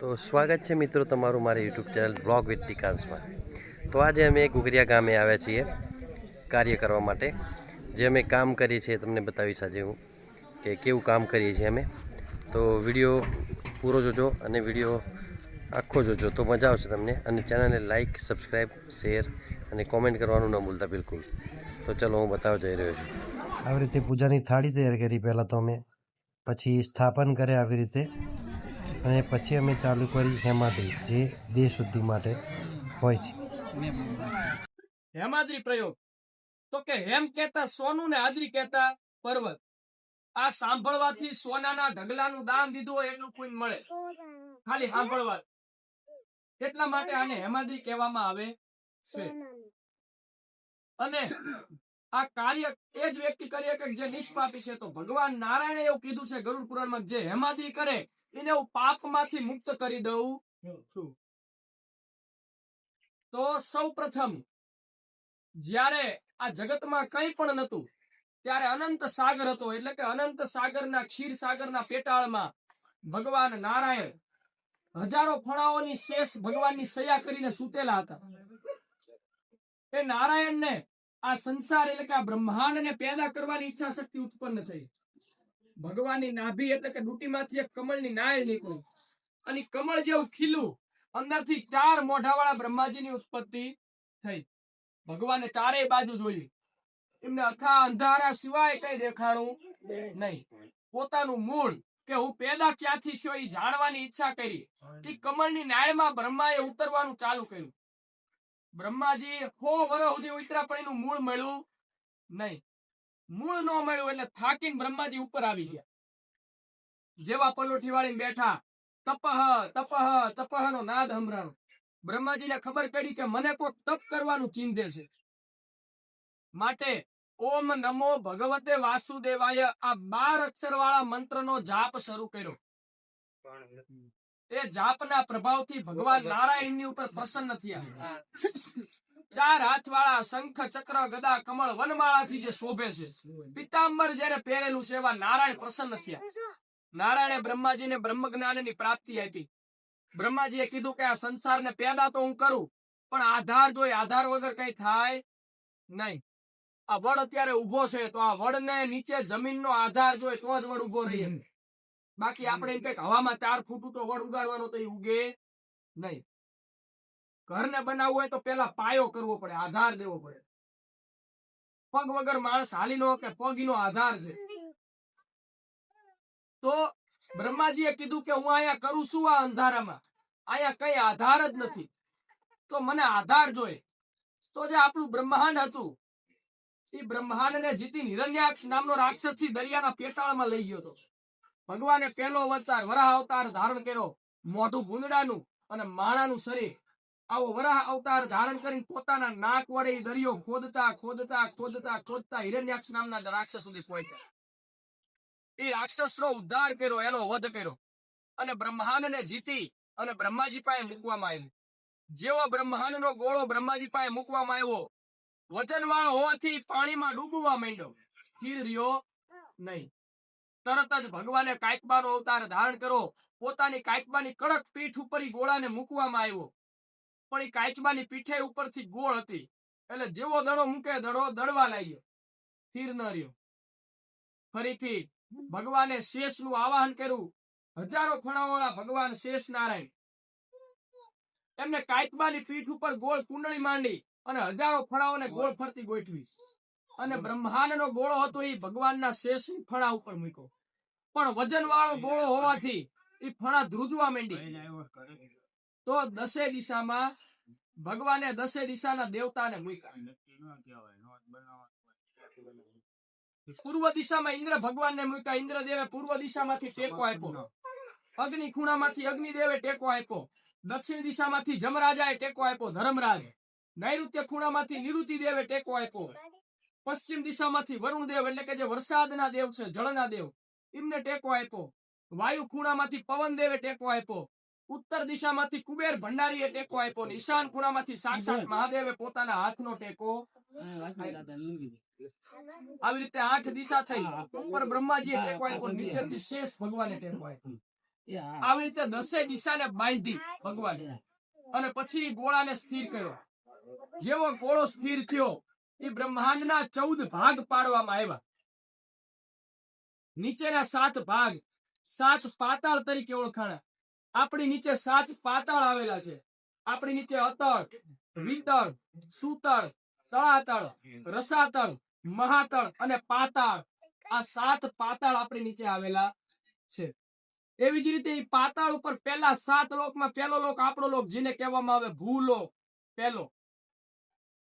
તો સ્વાગત છે મિત્રો તમારું મારી યુટ્યુબ ચેનલ બ્લોગ વિથ ડિકાન્સમાં। તો આજે અમે ઘુઘરિયા ગામે આવ્યા છીએ કાર્ય કરવા માટે। જે અમે કામ કરીએ છીએ તમને બતાવીશ આજે હું કે કેવું કામ કરીએ છીએ અમે। તો વિડીયો પૂરો જોજો અને વિડીયો આખો જોજો તો મજા આવશે તમને। અને ચેનલને લાઇક સબસ્ક્રાઈબ શેર અને કોમેન્ટ કરવાનું ન ભૂલતા બિલકુલ। તો ચલો હું બતાવવા જઈ રહ્યો છું। આવી રીતે પૂજાની થાળી તૈયાર કરી પહેલાં તો અમે, પછી સ્થાપન કરે આવી રીતે, અને પછી અમે ચાલુ કરી હેમાદ્રી, જે દેહ શુદ્ધિ માટે હોય છે। હેમાદ્રી પ્રયોગ તો કે હેમ કહેતા સોનું ને આદ્રી કહેતા પર્વત। આ સાંભળવાથી સોનાના ઢગલાનું દામ દીધું હોય એટલું કોઈ મળે, ખાલી સાંભળવા। એટલા માટે આને હેમાદ્રી કહેવામાં આવે છે। અને આ કાર્ય એ જ વ્યક્તિ કરી શકે જે નિષ્પાપી છે। તો ભગવાન નારાયણે એવું કીધું છે ગરુડ પુરાણમાં, જે હેમાદ્રી કરે એને હું પાપમાંથી મુક્ત કરી દઉં છું। તો સૌ પ્રથમ જ્યારે આ જગતમાં કંઈ પણ નતું ત્યારે અનંત સાગર હતો, એટલે કે અનંત સાગરના ક્ષીર સાગરના પેટાળમાં ભગવાન નારાયણ હજારો ફણાઓની શેષ ભગવાનની સયા કરીને સૂતેલા હતા। એ નારાયણને આ સંસાર એટલે કે આ બ્રહ્માંડને પેદા કરવાની ઈચ્છા શક્તિ ઉત્પન્ન થઈ। ભગવાનની નાભી એટલે કે ડૂટીમાંથી એક કમળની નાળ નીકળી, અને કમળ જેવું ખીલું અંદરથી 4 મોઢાવાળા બ્રહ્માજીની ઉત્પત્તિ થઈ। ભગવાને ચારેય બાજુ જોઈ, એમને અથા અંધારા સિવાય કઈ દેખાણું નહીં। પોતાનું મૂળ કે હું પેદા ક્યાંથી થયો એ જાણવાની ઈચ્છા કરી। તે કમળની નાળમાં બ્રહ્માએ ઉતરવાનું ચાલુ કર્યું। બ્રહ્માજી 100 વર્ષ સુધી ઉતર્યા પણ એનું મૂળ મળ્યું નહીં। મૂળ ન મળ્યું એટલે થાકીને બ્રહ્માજી ઉપર આવી ગયા। જેવા પલોઠી વાળીને બેઠા, તપહ તપહ તપહ નો નાદ સંભળાયો। બ્રહ્માજીને ખબર પડી કે મને કોઈ તપ કરવાનું ચીંધે છે, માટે ઓમ નમો ભગવતે વાસુદેવાય આ 12 અક્ષર વાળા મંત્રનો જાપ શરૂ કર્યો। એ જાપના પ્રભાવથી ભગવાન નારાયણની ઉપર પ્રસન્ન થયા। 4 હાથ વાળા શંખ ચક્ર ગદા કમળ વનમાળાથી જે શોભે છે, પિતાંબર જેને પહેરેલું છે, એવા નારાયણ પ્રસન્ન થયા। નારાયણે બ્રહ્માજીને બ્રહ્મ જ્ઞાનની પ્રાપ્તિ આપી। બ્રહ્માજીએ કીધું કે આ સંસારને પેદા તો હું કરું, પણ આધાર જોઈએ, આધાર વગર કઈ થાય નહીં। આ વડ અત્યારે ઉભો છે તો આ વડને નીચે જમીનનો આધાર જોઈએ તો જ વડ ઉભો રહે। બાકી આપણે કઈક હવામાં 4 ફૂટ તો વડ ઉગાડવાનો તો એ ઉગે નહીં। ઘરને બનાવવું હોય તો પેલા પાયો કરવો પડે, આધાર દેવો પડે। પગ વગર માણસ હાલી નો કે પગ નો આધાર છે। તો બ્રહ્માજીએ કીધું કે હું અહીંયા કરું છું આ અંધારામાં, અહીંયા કઈ આધાર જ નથી, તો મને આધાર જોઈએ। તો જે આપણું બ્રહ્માંડ હતું એ બ્રહ્માંડને જીતી હિરણ્યાક્ષ નામનો રાક્ષસી દરિયાના પેટાળમાં લઈ ગયો હતો। ભગવાને પહેલો અવતાર વરાહ અવતાર ધારણ કર્યો, મોઢું ભૂંદડાનું અને માણાનું શરીર। આવો વરાહ અવતાર ધારણ કરીને પોતાના નાક વડે એ દરિયો ખોદતા ખોદતા ખોદતા ખોદતા હિરણ્યાક્ષ નામના રાક્ષસ સુધી પહોંચ્યા। એ રાક્ષસનો ઉદ્ધાર કર્યો, એનો વધ કર્યો, અને બ્રહ્માંડને જીતી અને બ્રહ્માજી પાસે મૂકવામાં આવ્યો। જેવો બ્રહ્માંડનો ગોળો બ્રહ્માજી પાસે મૂકવામાં આવ્યો, વજનવાળો હોવાથી પાણીમાં ડૂબવા માંડ્યો, સ્થિર રહ્યો નહીં। તરત જ ભગવાને કાયકબાનો અવતાર ધારણ કર્યો, પોતાની કાયકબાની કડક પીઠ ઉપર એ ગોળાને મૂકવામાં આવ્યો, પણ એ કાયકબાની પીઠે ઉપરથી ગોળ હતી, એટલે જેવો દડો મૂકે દડો દડવા લાગ્યો, સ્થિર ન રહ્યો। ફરીથી ભગવાને શેષનું આવાહન કર્યું। હજારો ફણાવાળા ભગવાન શેષ નારાયણ એમને કાયકબાની પીઠ ઉપર ગોળ કુંડળી માંડી અને હજારો ફણાઓને ગોળ ફરતી ગોઠવી, અને બ્રહ્માંડનો ગોળો હતો એ ભગવાનના શેષની ફણા ઉપર મૂક્યો, પણ વજન વાળો ગોળો હોવાથી એ ફણા ધ્રુજવા માંડી। તો 10 દિશામાં ભગવાને 10 દિશાના દેવતાને મૂક્યા। પૂર્વ દિશામાં ઇન્દ્ર ભગવાનને મૂક્યા। ઇન્દ્રદેવે પૂર્વ દિશામાંથી ટેકો આપ્યો। અગ્નિ ખૂણામાંથી અગ્નિદેવે ટેકો આપ્યો। દક્ષિણ દિશામાંથી જમરાજાએ ટેકો આપ્યો, ધર્મરાજ। નૈઋત્ય ખૂણામાંથી નિરુતિ દેવે ટેકો આપ્યો। પશ્ચિમ દિશામાંથી વરુણ દેવ એટલે કે જે વરસાદના દેવ છે, જળના દેવ, એમને ટેકો આપ્યો। વાયુ ખૂણામાંથી પવન દેવે ટેકો આપ્યો। ઉત્તર દિશામાંથી કુબેર ભંડારીએ ટેકો આપ્યો। ઈશાન ખૂણામાંથી સાક્ષાત મહાદેવે પોતાના હાથનો ટેકો આપ્યો। આવી રીતે 8 દિશા થઈ। ઉપર બ્રહ્માજીએ ટેકો આપ્યો, નીચેથી શેષ ભગવાને ટેકો આપ્યો। આવી રીતે 10 દિશાને બાંધી ભગવાને અને પછી ગોળાને સ્થિર કર્યો. જેવો ગોળો સ્થિર થયો એ બ્રહ્માંડના 14 ભાગ પાડવામાં આવ્યા. નીચેના 7 ભાગ 7 પાતાળ તરીકે ઓળખાણા. આપણી નીચે 7 પાતાળ આવેલા છે. આપણી નીચે અતળ, વિતળ, સુતળ, તળાતળ, રસાતળ, મહાતળ અને પાતાળ. આ 7 પાતાળ આપણી નીચે આવેલા છે. એવી જ રીતે એ પાતાળ ઉપર પહેલા 7 લોકમાં પહેલો લોક આપણો લોક, જેને કહેવામાં આવે ભૂલોક પહેલો.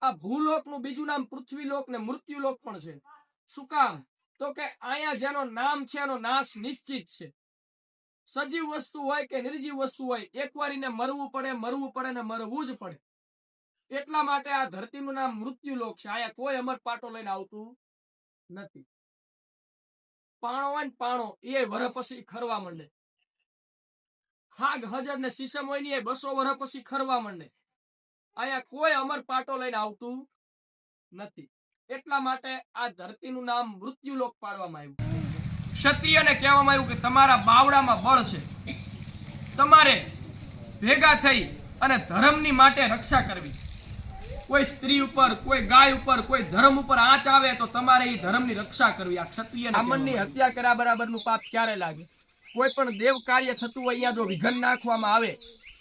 આ ભૂલોકનું બીજું નામ પૃથ્વીલોક ને મૃત્યુલોક પણ છે. શું કામ? તો કે અહીંયા જેનો નામ છે એનો નાશ નિશ્ચિત છે. સજીવ વસ્તુ હોય કે નિર્જીવ વસ્તુ હોય, એકવાર એને મરવું પડે ને મરવું જ પડે. એટલા માટે આ ધરતીનું નામ મૃત્યુલોક છે. અહીંયા કોઈ અમર પાટો લઈને આવતું નથી. પાણો હોય ને પાણો એ વરહ પછી ખરવા માંડે. હાગ હજર ને સીસમ હોય ને એ 200 વર્ષ પછી ખરવા માંડે. અહીંયા કોઈ અમર પાટો લઈને આવતું નથી. એટલા માટે આ ધરતીનું નામ મૃત્યુલોક પાડવામાં આવ્યું. ક્ષત્રિયને કહેવામાં આવ્યું કે તમારા બાવડામાં બળ છે, તમારે ભેગા થઈ અને ધર્મની માટે રક્ષા કરવી. કોઈ સ્ત્રી ઉપર, કોઈ ગાય ઉપર, કોઈ ધર્મ ઉપર આંચ આવે તો તમારે એ ધર્મની રક્ષા કરવી. આ ક્ષત્રિય બ્રાહ્મણની હત્યા કર્યા બરાબરનું પાપ ક્યારે લાગે? કોઈ પણ દેવ કાર્ય થતું હોય અહીંયા જો વિઘન નાખવામાં આવે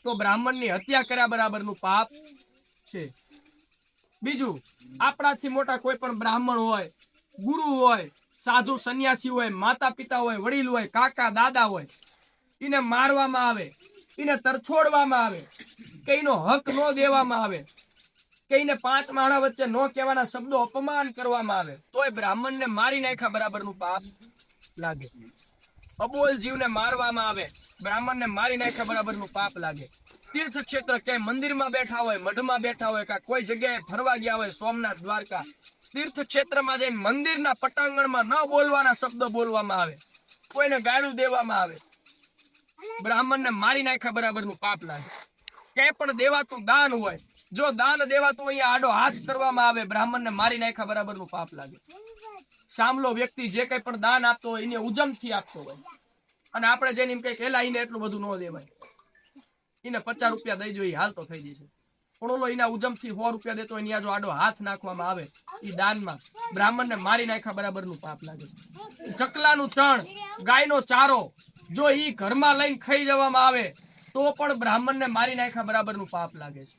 તો બ્રાહ્મણની હત્યા કર્યા બરાબરનું પાપ છે. બીજું, આપણાથી મોટા કોઈ પણ બ્રાહ્મણ હોય, ગુરુ હોય, સાધુ સંન્યાસી હોય, માતા પિતા હોય, વડીલ હોય, કાકા દાદા હોય, એને મારવામાં આવે, એને તરછોડવામાં આવે, કે એનો હક ન દેવામાં આવે, કે એને 5 માણા વચ્ચે ન કહેવાના શબ્દો અપમાન કરવામાં આવે, તોય બ્રાહ્મણને મારી નાખ્યા બરાબરનું પાપ લાગે. અબોલ જીવને મારવામાં આવે, બ્રાહ્મણને મારી નાખ્યા બરાબરનું પાપ લાગે. તીર્થ ક્ષેત્ર ક્યાંય મંદિરમાં બેઠા હોય, મઠમાં બેઠા હોય, કે કોઈ જગ્યાએ ફરવા ગયા હોય, સોમનાથ, દ્વારકા, તીર્થ ક્ષેત્રમાં જઈને મંદિરના પટાંગણમાં ન બોલવાના શબ્દો બોલવામાં આવે, કોઈને ગાળું દેવામાં આવે, બ્રાહ્મણને મારી નાખ્યા બરાબરનું પાપ લાગે. ક્યાંય પણ દેવાતું દાન હોય, જો દાન દેવાતું અહીંયા આડો હાથ કરવામાં આવે, બ્રાહ્મણને મારી નાખ્યા બરાબરનું પાપ લાગે. સામલો વ્યક્તિ જે કંઈ પણ દાન આપતો હોય એને ઉજમથી આપતો હોય, અને આપણે જેને એમ કહીએ કે એલા એને એટલું બધું ન દેવાય, એને 50 રૂપિયા દઈ જોઈએ હાલ તો થઈ જશે. પણ ઓલો એના ઉજમથી 100 રૂપિયા દેતો હોય, જો આડો હાથ નાખવામાં આવે એ દાનમાં, બ્રાહ્મણને મારી નાખ્યા બરાબરનું પાપ લાગે. ચકલાનું ચણ, ગાયનો ચારો જો ઈ ઘરમાં લઈને ખાઈ જવામાં આવે તો પણ બ્રાહ્મણને મારી નાખ્યા બરાબરનું પાપ લાગે છે.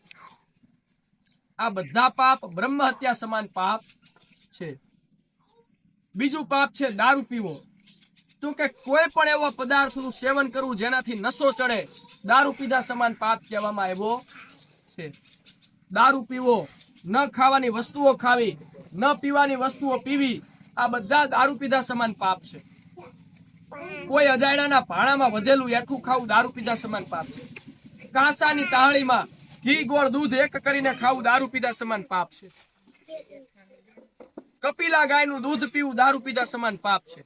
આ બધા પાપ બ્રહ્મ હત્યા સમાન પાપ છે. બીજું પાપ છે દારૂ પીવો. તો કે કોઈ પણ એવો પદાર્થનું સેવન કરવું જેનાથી નશો ચડે, દારૂ પીધા સમાન પાપ કહેવામાં આવ્યો છે. દારૂ પીવો, ન ખાવાની વસ્તુઓ ખાવી, ન પીવાની વસ્તુઓ પીવી, આ બધા દારૂ પીધા સમાન પાપ છે. કોઈ અજાયણાના ભાણામાં વધેલું એઠું ખાવું દારૂ પીધા સમાન પાપ છે. કાંસાની તાળીમાં ઘી ગોળ દૂધ એક કરીને ખાવું દારૂ પીધા સમાન પાપ છે. કપિલા ગાયનું દૂધ પીવું દારૂ પીધા સમાન પાપ છે.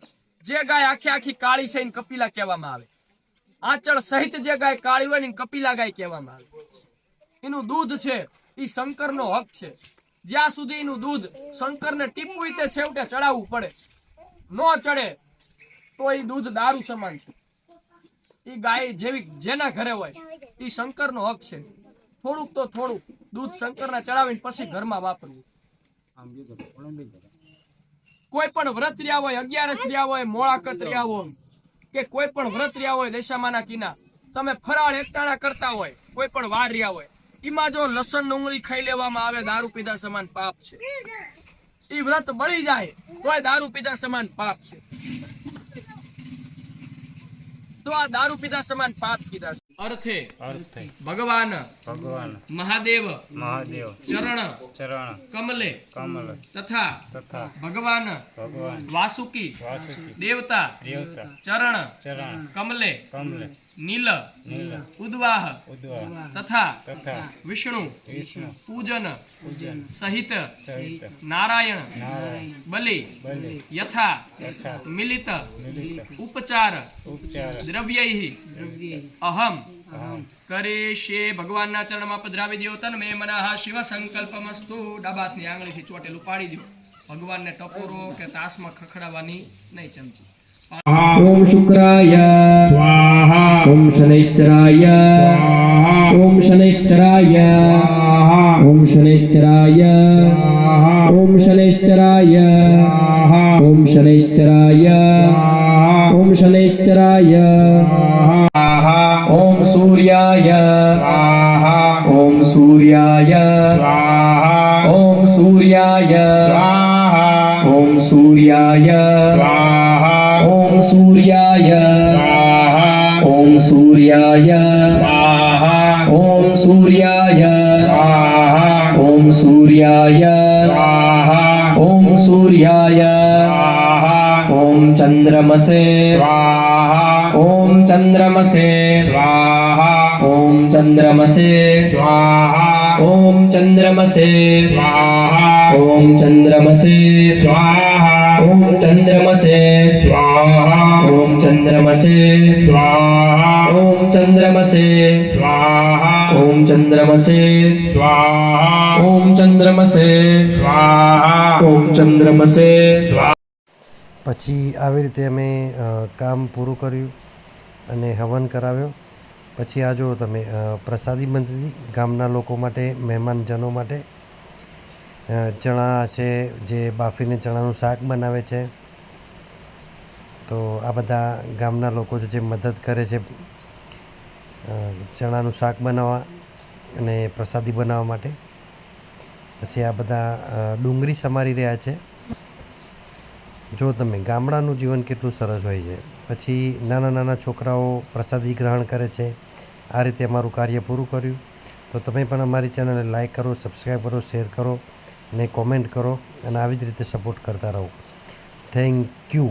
જે ગાય આખી કાળી છે એને કપિલા કહેવામાં આવે. આંચળ સહિત જે ગાય કાળી હોય ને કપિલા ગાય કહેવામાં આવે. એનું દૂધ છે એ શંકરનો હક છે. જ્યાં સુધી એનું દૂધ શંકરને ટીપવું તે છેવટે ચડાવવું પડે, ન ચડે તો એ દૂધ દારૂ સમાન છે. એ ગાય જેવી જેના ઘરે હોય એ શંકરનો હક છે. થોડુંક તો થોડુંક દૂધ શંકરને ચડાવીને પછી ઘરમાં વાપરવું. કોઈ પણ વ્રત રહ્યા હોય, 11 રહ્યા હોય, મોળાકત રહ્યા હોય, કે કોઈ પણ વ્રત રહ્યા હોય, દશામાના કીના, તમે ફરાળ એકટાણા કરતા હોય, કોઈ પણ વાર રહ્યા હોય, એમાં જો લસણ ડુંગળી ખાઈ લેવામાં આવે દારૂ પીધા સમાન પાપ છે. એ વ્રત બળી જાય તોય દારૂ પીધા સમાન પાપ છે. તો આ દારૂ પીધા સમાન પાપ કીધા છે. અર્થે ભગવાન મહાદેવ ચરણ કમલે તથા ભગવાન વાસુકી દેવતા ચરણ કમલે નીલ ઉદ્વાહ તથા વિષ્ણુ પૂજન સહિત નારાયણ બલિ યથા મિલિત ઉપચાર દ્રવ્યૈ અહમ કરીશે. ભગવાનના ચરણમાં પધરાવી દો. તન મે મનઃ શિવ સંકલ્પમસ્તુ. ડાબા હાથની આંગળીથી ચોટેલું પાડી દો. ભગવાનને ટપોરો કે તાસમાં ખખડાવવાની નહીં ચમચી. ઓમ શુક્રાય સ્વાહા. ઓમ શનૈશ્ચરાય ઓમ શનૈશ્ચરાય ઓમ શનૈશ્ચરાય ઓમ શનૈશ્ચરાય ઓમ શનૈશ્ચરાય ઓમ શનૈશ્ચરાય ઓમ સૂર્યાય ઓમ સૂર્યાય ઓમ સૂર્યાય ઓમ સૂર્યાય ઓમ સૂર્યાય ઓમ સૂર્યાય ઓમ સૂર્યાય ઓમ સૂર્યાય ઓમ સૂર્યાય ઓમ ચંદ્રમસે ઓમ ચંદ્રમસે ઓમ ચંદ્રમસે ઓમ ચંદ્રમસે ઓમ ચંદ્રમસે ઓમ ચંદ્રમસે ઓમ ચંદ્રમસે ઓમ ચંદ્રમસે ઓમ ચંદ્રમસે ઓમ ચંદ્રમસે ઓમ ચંદ્રમસે. પછી આવી રીતે અમે કામ પૂરું કર્યું અને હવન કરાવ્યો. પછી આ જો તમે પ્રસાદી બનતી ગામના લોકો માટે, મહેમાનજનો માટે ચણા છે જે બાફીને ચણાનું શાક બનાવે છે. તો આ બધા ગામના લોકો જે મદદ કરે છે ચણાનું શાક બનાવવા અને પ્રસાદી બનાવવા માટે. પછી આ બધા ડુંગળી સમારી રહ્યા છે. જો તમે ગામડાનું જીવન કેટલું સરસ હોય છે. પછી નાના નાના છોકરાઓ પ્રસાદી ગ્રહણ કરે છે. આ રીતે અમારું કાર્ય પૂરું કર્યું. તો તમે પણ અમારી ચેનલને લાઈક કરો, સબસ્ક્રાઈબ કરો, શેર કરો અને કોમેન્ટ કરો અને આવી જ રીતે સપોર્ટ કરતા રહો. Thank you.